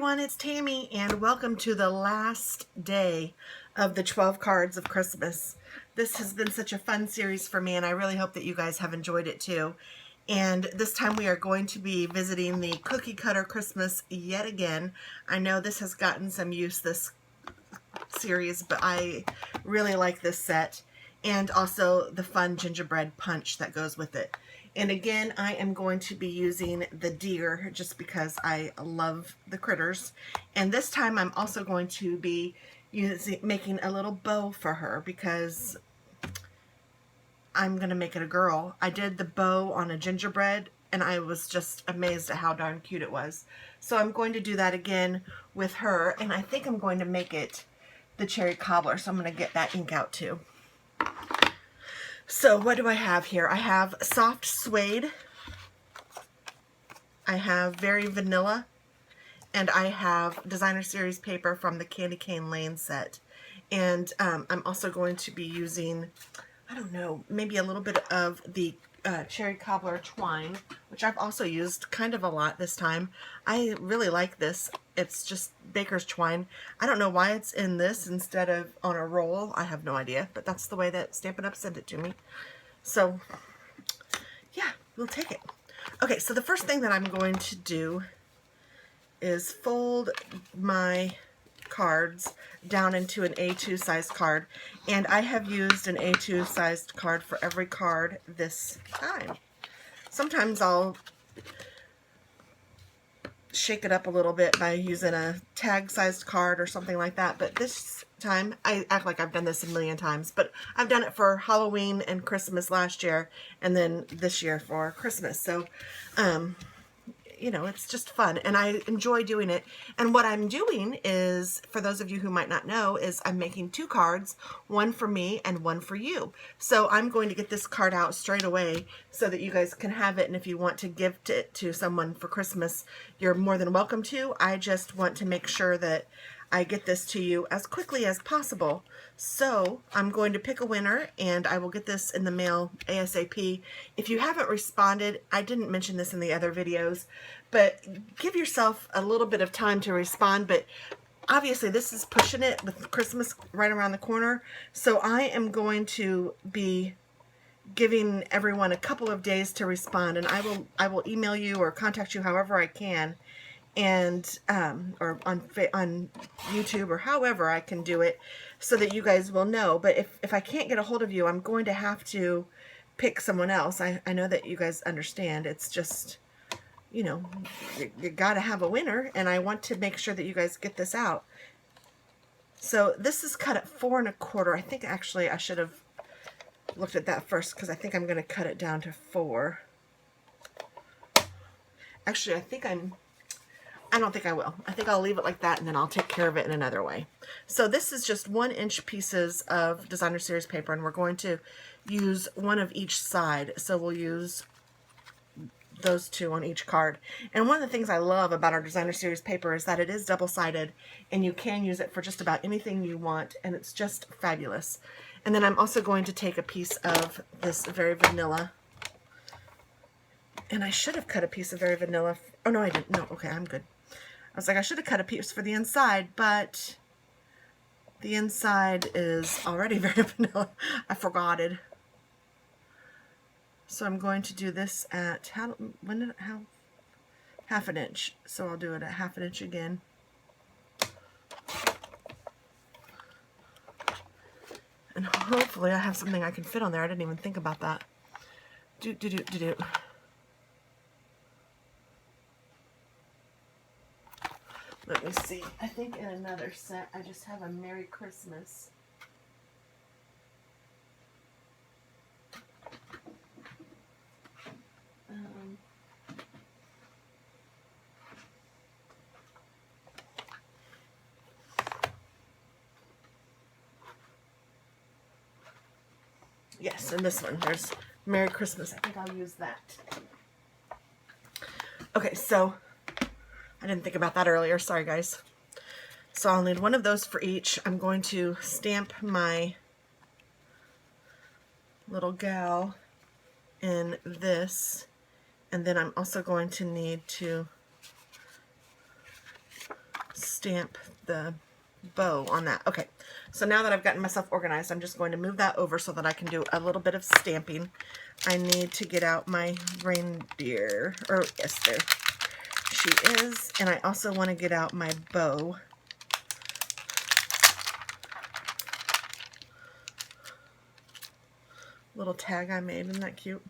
everyone, it's Tammy and welcome to the last day of the 12 cards of Christmas. This has been such a fun series for me and I really hope that you guys have enjoyed it too. And this time we are going to be visiting the Cookie Cutter Christmas yet again. I know this has gotten some use this series, but I really like this set and also the fun gingerbread punch that goes with it. And again, I am going to be using the deer just because I love the critters. And this time I'm also going to be making a little bow for her because I'm going to make it a girl. I did the bow on a gingerbread and I was just amazed at how darn cute it was. So I'm going to do that again with her, and I think I'm going to make it the cherry cobbler, so I'm going to get that ink out too. So what do I have here? I have soft suede, I have very vanilla, and I have designer series paper from the Candy Cane Lane set. And I'm also going to be using, I don't know, maybe a little bit of the cherry cobbler twine, which I've also used kind of a lot this time. I really like this. It's just baker's twine. I don't know why it's in this instead of on a roll. I have no idea, but that's the way that Stampin' Up! Sent it to me. So yeah, we'll take it. Okay, so the first thing that I'm going to do is fold my cards down into an A2 sized card, and I have used an A2 sized card for every card this time. Sometimes I'll shake it up a little bit by using a tag sized card or something like that, but this time, I act like I've done this a million times, but I've done it for Halloween and Christmas last year, and then this year for Christmas. So you know, it's just fun and I enjoy doing it. And what I'm doing is, for those of you who might not know, is I'm making two cards, one for me and one for you. So I'm going to get this card out straight away so that you guys can have it, and if you want to gift it to someone for Christmas, you're more than welcome to. I just want to make sure that I get this to you as quickly as possible. So I'm going to pick a winner and I will get this in the mail ASAP. If you haven't responded, I didn't mention this in the other videos, but give yourself a little bit of time to respond. But obviously this is pushing it with Christmas right around the corner. So I am going to be giving everyone a couple of days to respond, and I will email you or contact you however I can, and or on YouTube or however I can do it so that you guys will know. But if I can't get a hold of you, I'm going to have to pick someone else. I know that you guys understand. It's just, you know, you gotta have a winner, and I want to make sure that you guys get this out. So this is cut at 4 1/4. I think actually I should have looked at that first, because I think I'm going to cut it down to 4. Actually, I don't think I will. I think I'll leave it like that, and then I'll take care of it in another way. So this is just 1-inch pieces of designer series paper, and we're going to use one of each side. So we'll use those two on each card. And one of the things I love about our designer series paper is that it is double-sided, and you can use it for just about anything you want, and it's just fabulous. And then I'm also going to take a piece of this very vanilla. And I should have cut a piece of very vanilla. Oh, no, I didn't. No, okay, I'm good. I was like, I should have cut a piece for the inside, but the inside is already very vanilla. I forgot it. So I'm going to do this at, how 1/2 inch. So I'll do it at 1/2 inch again. And hopefully I have something I can fit on there. I didn't even think about that. Let me see. I think in another set I just have a Merry Christmas. Yes, and this one, there's Merry Christmas. I think I'll use that. Okay, so I didn't think about that earlier. Sorry, guys. So I'll need one of those for each. I'm going to stamp my little gal in this, and then I'm also going to need to stamp the bow on that. Okay, so now that I've gotten myself organized, I'm just going to move that over so that I can do a little bit of stamping. I need to get out my reindeer, or yes, there she is, and I also want to get out my bow. Little tag I made, isn't that cute?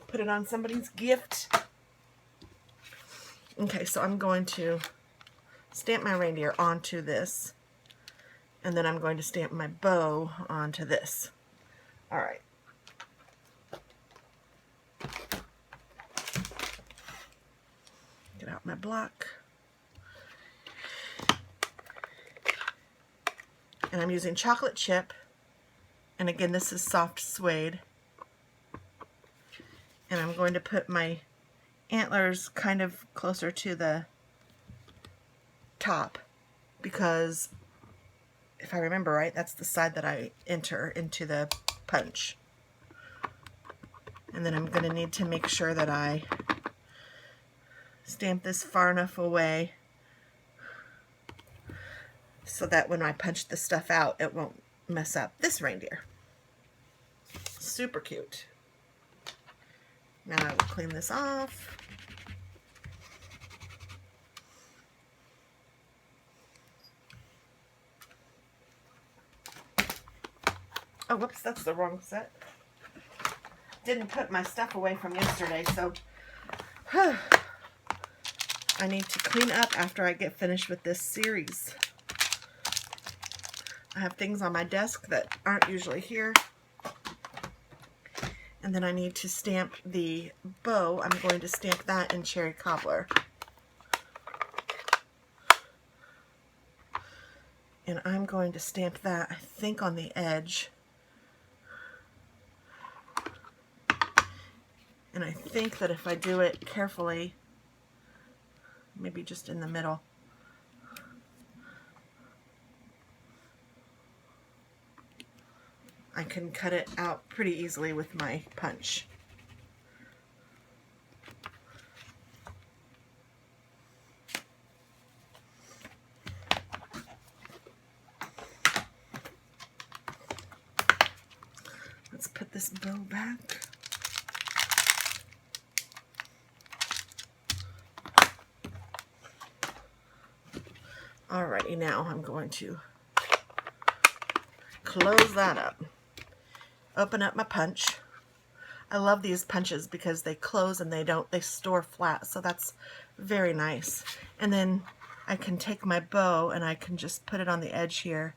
Put it on somebody's gift. Okay, so I'm going to stamp my reindeer onto this, and then I'm going to stamp my bow onto this. All right. Get out my block. And I'm using chocolate chip, and again, this is soft suede. And I'm going to put my antlers kind of closer to the top, because if I remember right, that's the side that I enter into the punch. And then I'm going to need to make sure that I stamp this far enough away so that when I punch the stuff out, it won't mess up this reindeer. Super cute. Now I will clean this off. Oh, whoops, that's the wrong set. Didn't put my stuff away from yesterday, so I need to clean up after I get finished with this series. I have things on my desk that aren't usually here. And then I need to stamp the bow. I'm going to stamp that in cherry cobbler. And I'm going to stamp that, I think, on the edge. And I think that if I do it carefully, maybe just in the middle, I can cut it out pretty easily with my punch. Let's put this bow back. Alrighty, now I'm going to close that up. Open up my punch. I love these punches because they close and they store flat, so that's very nice. And then I can take my bow and I can just put it on the edge here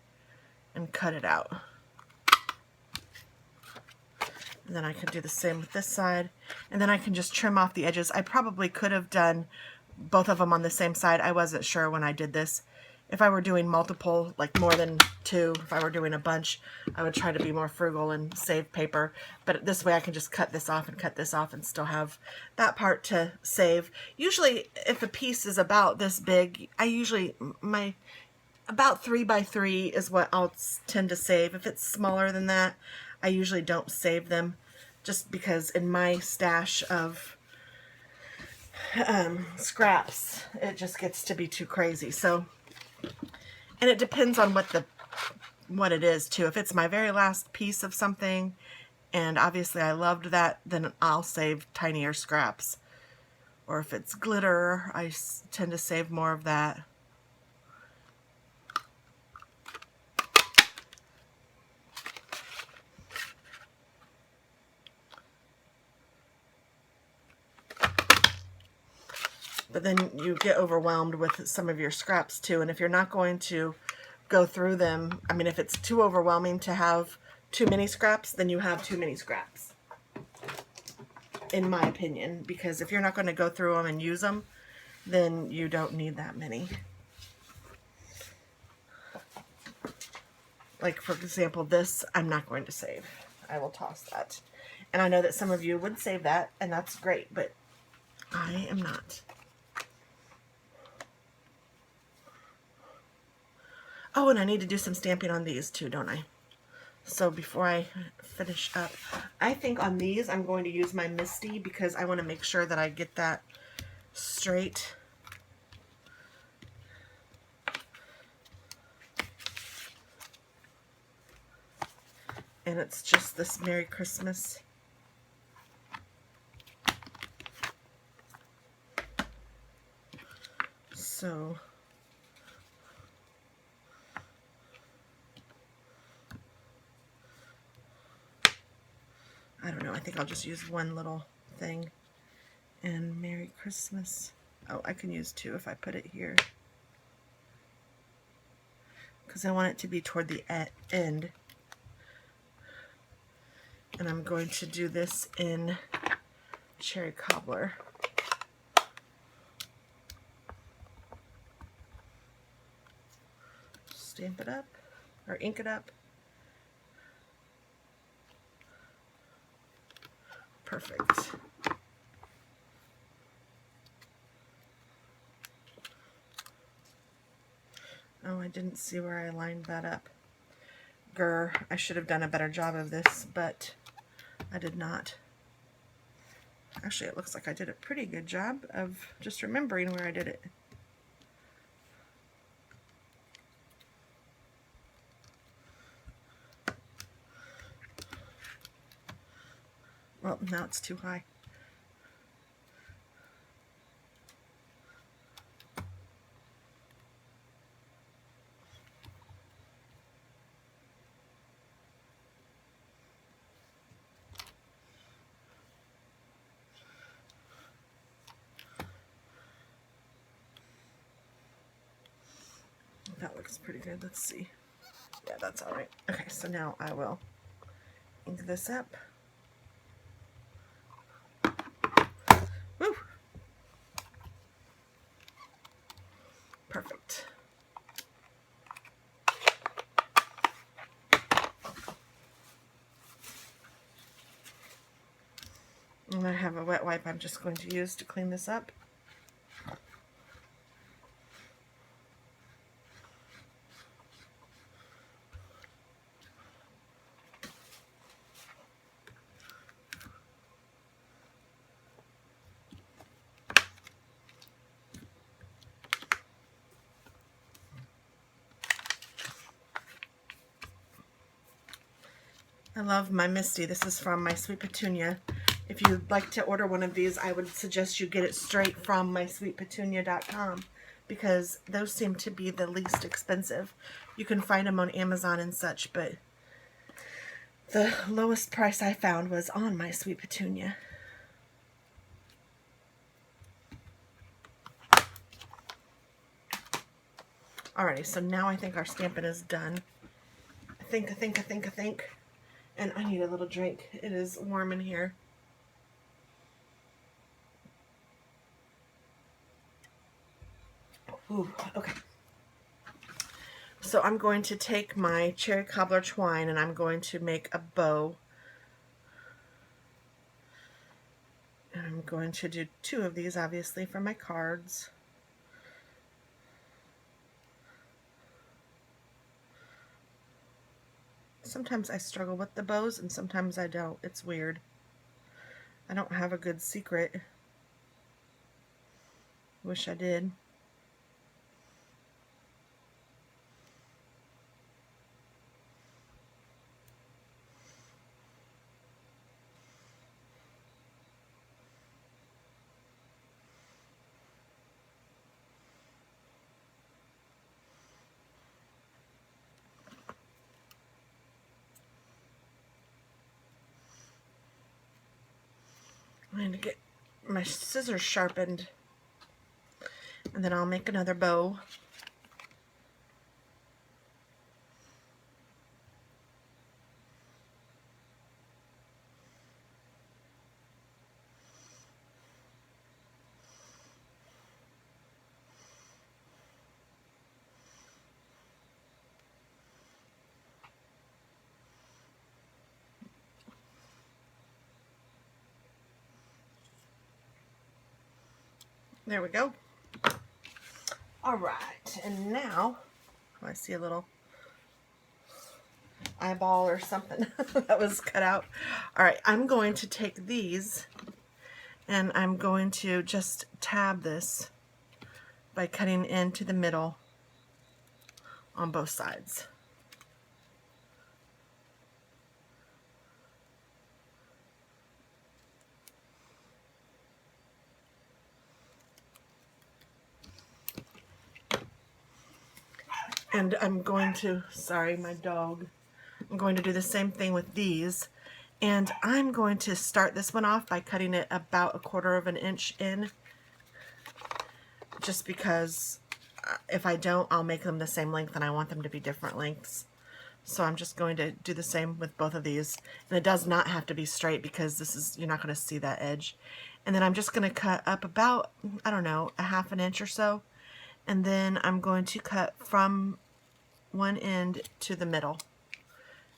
and cut it out. And then I can do the same with this side. And then I can just trim off the edges. I probably could have done both of them on the same side. I wasn't sure when I did this. If I were doing multiple, like more than two, if I were doing a bunch, I would try to be more frugal and save paper. But this way I can just cut this off and still have that part to save. Usually if a piece is about this big, I usually, about 3 by 3 is what I'll tend to save. If it's smaller than that, I usually don't save them, just because in my stash of scraps, it just gets to be too crazy. So, and it depends on what it is too. If it's my very last piece of something, and obviously I loved that, then I'll save tinier scraps. Or if it's glitter, I tend to save more of that. But then you get overwhelmed with some of your scraps too, and if you're not going to go through them, I mean, if it's too overwhelming to have too many scraps, then you have too many scraps, in my opinion, because if you're not going to go through them and use them, then you don't need that many. Like, for example, this I'm not going to save. I will toss that. And I know that some of you would save that, and that's great, but I am not. Oh, and I need to do some stamping on these too, don't I? So before I finish up, I think on these I'm going to use my Misty because I want to make sure that I get that straight. and it's just this Merry Christmas. So I don't know, I think I'll just use one little thing. And Merry Christmas. Oh, I can use two if I put it here, because I want it to be toward the end. And I'm going to do this in cherry cobbler. Stamp it up, or ink it up. Perfect. Oh, I didn't see where I lined that up. Grr, I should have done a better job of this, but I did not. Actually, it looks like I did a pretty good job of just remembering where I did it. Well, now it's too high. That looks pretty good. Let's see. Yeah, that's all right. Okay, so now I will ink this up. Woo! Perfect. And I have a wet wipe I'm just going to use to clean this up. I love my Misty. This is from my Sweet Petunia. If you'd like to order one of these, I would suggest you get it straight from mysweetpetunia.com, because those seem to be the least expensive. You can find them on Amazon and such, but the lowest price I found was on my Sweet Petunia. Alrighty, so now I think our Stampin' is done. I think. And I need a little drink. It is warm in here. Ooh, okay. So I'm going to take my cherry cobbler twine and I'm going to make a bow. And I'm going to do 2 of these, obviously, for my cards. Sometimes I struggle with the bows and sometimes I don't. It's weird. I don't have a good secret. Wish I did. I'm going to get my scissors sharpened and then I'll make another bow. There we go. All right, and now I see a little eyeball or something that was cut out. All right, I'm going to take these and I'm going to just tab this by cutting into the middle on both sides. And I'm going to, sorry, my dog. I'm going to do the same thing with these. And I'm going to start this one off by cutting it about 1/4 of an inch in. Just because if I don't, I'll make them the same length and I want them to be different lengths. So I'm just going to do the same with both of these. And it does not have to be straight because this is, you're not going to see that edge. And then I'm just going to cut up about, I don't know, 1/2 inch or so. And then I'm going to cut from one end to the middle.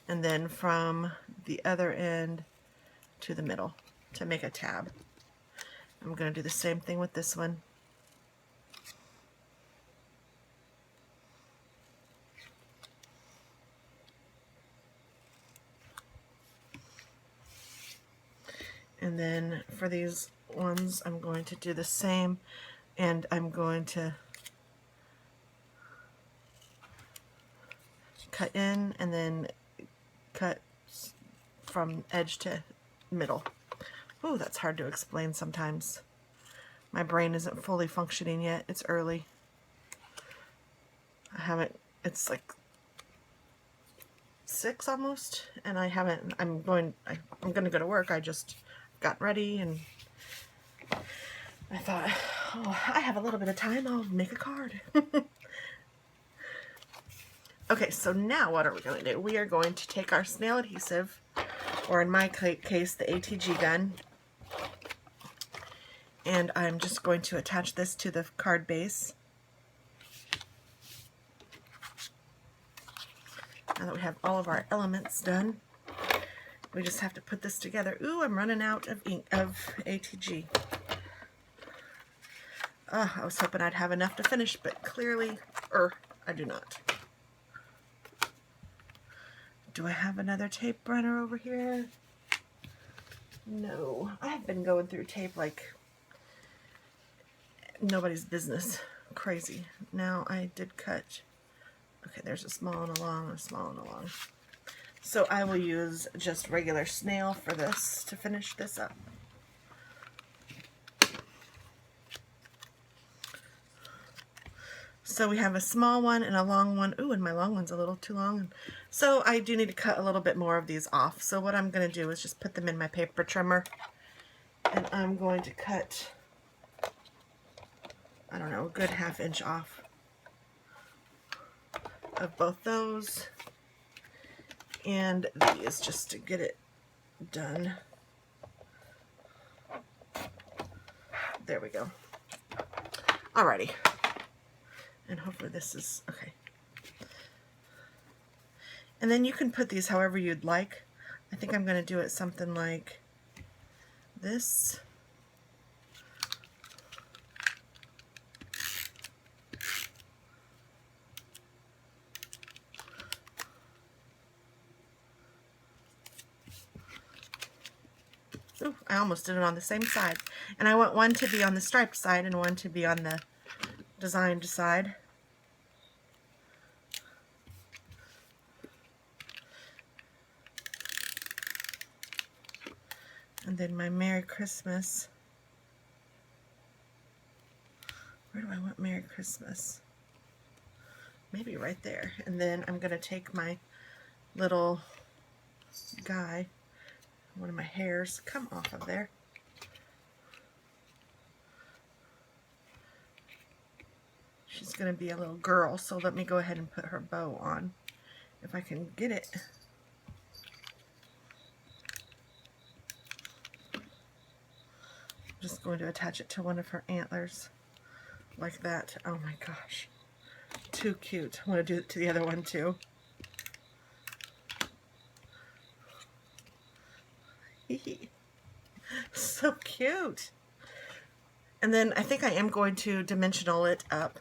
And then from the other end to the middle to make a tab. I'm going to do the same thing with this one. And then for these ones, I'm going to do the same, and I'm going to cut in and then cut from edge to middle. Ooh, that's hard to explain sometimes. My brain isn't fully functioning yet. It's early. I haven't, it's like 6 almost, and I haven't, I'm going to go to work. I just got ready and I thought, oh, I have a little bit of time, I'll make a card. Okay, so now what are we going to do? We are going to take our snail adhesive, or in my case, the ATG gun, and I'm just going to attach this to the card base. Now that we have all of our elements done, we just have to put this together. Ooh, I'm running out of ink, of ATG. I was hoping I'd have enough to finish, but clearly, I do not. Do I have another tape runner over here? No. I've been going through tape like nobody's business. Crazy. Now I did cut. Okay, there's a small and a long and a small and a long. So I will use just regular snail for this to finish this up. So we have a small one and a long one. Ooh, and my long one's a little too long. So I do need to cut a little bit more of these off. So what I'm going to do is just put them in my paper trimmer. And I'm going to cut, I don't know, a good 1/2 inch off of both those and these just to get it done. There we go. Alrighty. And hopefully this is okay. And then you can put these however you'd like. I think I'm going to do it something like this. Ooh, I almost did it on the same side. And I want one to be on the striped side and one to be on the designed side. And then my Merry Christmas. Where do I want Merry Christmas? Maybe right there. And then I'm going to take my little guy, one of my hairs, come off of there. She's going to be a little girl, so let me go ahead and put her bow on, if I can get it. I'm just going to attach it to one of her antlers, like that. Oh my gosh. Too cute. I want to do it to the other one too. So cute. And then I think I am going to dimensional it up.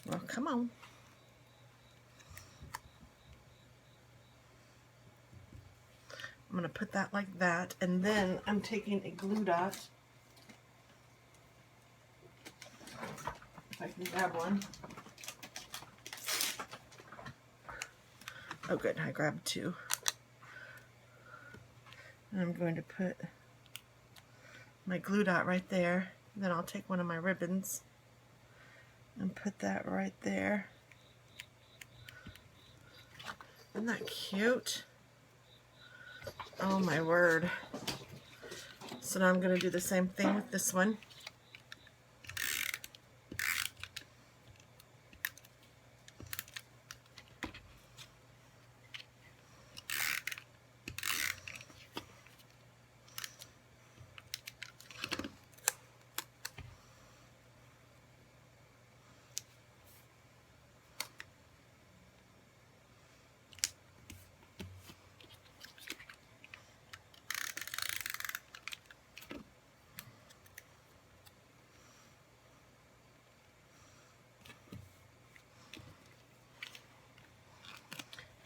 Well, come on. I'm going to put that like that, and then I'm taking a glue dot. If I can grab one. Oh good, I grabbed 2. And I'm going to put my glue dot right there. Then I'll take one of my ribbons and put that right there. Isn't that cute? Oh my word. So now I'm going to do the same thing with this one.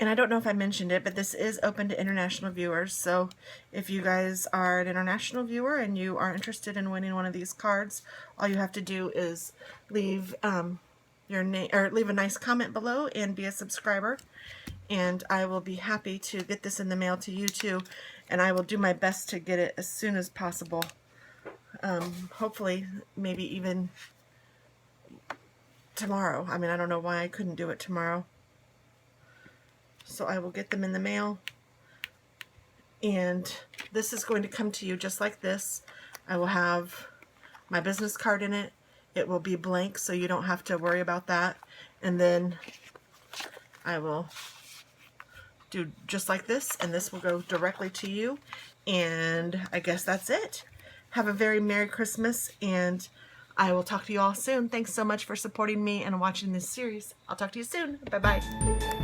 And I don't know if I mentioned it, but this is open to international viewers. So if you guys are an international viewer and you are interested in winning one of these cards, all you have to do is leave your name or leave a nice comment below and be a subscriber. And I will be happy to get this in the mail to you too. And I will do my best to get it as soon as possible. Hopefully, maybe even tomorrow. I mean, I don't know why I couldn't do it tomorrow. So I will get them in the mail, and this is going to come to you just like this. I will have my business card in it. It will be blank, so you don't have to worry about that. And then I will do just like this, and this will go directly to you. And I guess that's it. Have a very Merry Christmas, and I will talk to you all soon. Thanks so much for supporting me and watching this series. I'll talk to you soon. Bye-bye.